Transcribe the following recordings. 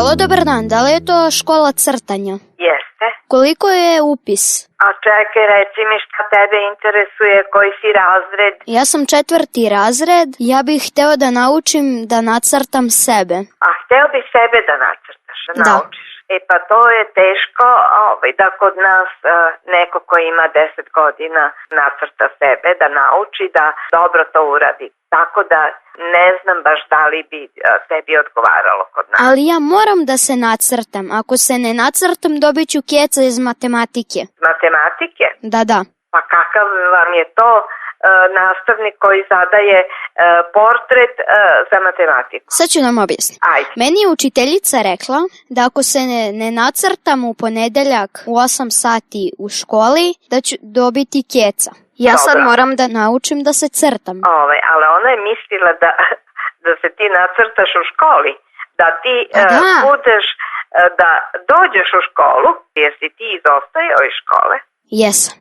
Halo, dobar dan, da li je to škola crtanja? Jeste. Koliko je upis? A čekaj, reci mi šta tebe interesuje, koji si razred? Ja sam 4. razred, ja bih hteo da naučim da nacrtam sebe. A hteo bi sebe da nacrtaš, naučiš? E pa to je teško da kod nas neko ko ima 10 godina nacrta sebe, da nauči da dobro to uradi. Tako da ne znam baš da li bi tebi odgovaralo kod nas. Ali ja moram da se nacrtam. Ako se ne nacrtam, dobit ću keca iz matematike. Matematike? Da. Pa kakav vam je to nastavnik koji zadaje portret za matematiku? Sad ću nam objasniti. Ajde. Meni je učiteljica rekla da ako se ne nacrtam u ponedeljak u 8 sati u školi, da ću dobiti keca. Ja sad moram da naučim da se crtam. Ali ona je mislila da se ti nacrtaš u školi, da ti budeš, da dođeš u školu, jer si ti izostajao iz škole. Jesam.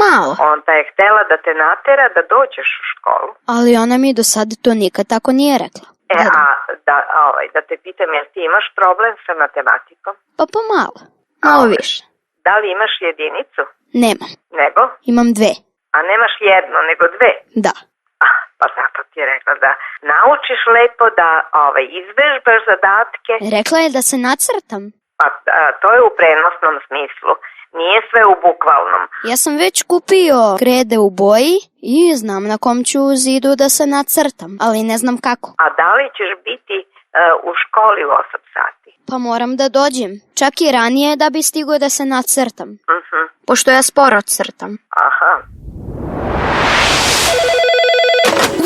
Malo. Onda je htela da te natera da dođeš u školu. Ali ona mi do sada to nikad tako nije rekla. Da te pitam, jel ti imaš problem sa matematikom? Pa pomalo. Malo više. Da li imaš jedinicu? Nemam. Nego? Imam 2. A nemaš jedno, nego 2? Da. Pa zato ti je rekla da naučiš lepo da izvežbaš zadatke. Rekla je da se nacrtam. Pa to je u prenosnom smislu. Nije sve u bukvalnom. Ja sam već kupio krede u boji i znam na kom ću zidu da se nacrtam, ali ne znam kako. A da li ćeš biti u školi u 8 sati? Pa moram da dođem. Čak i ranije da bi stigo da se nacrtam. Pošto ja sporo crtam. Aha.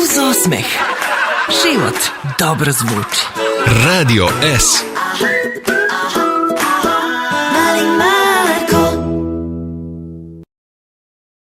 Uz osmeh život dobro zvuči. Radio S.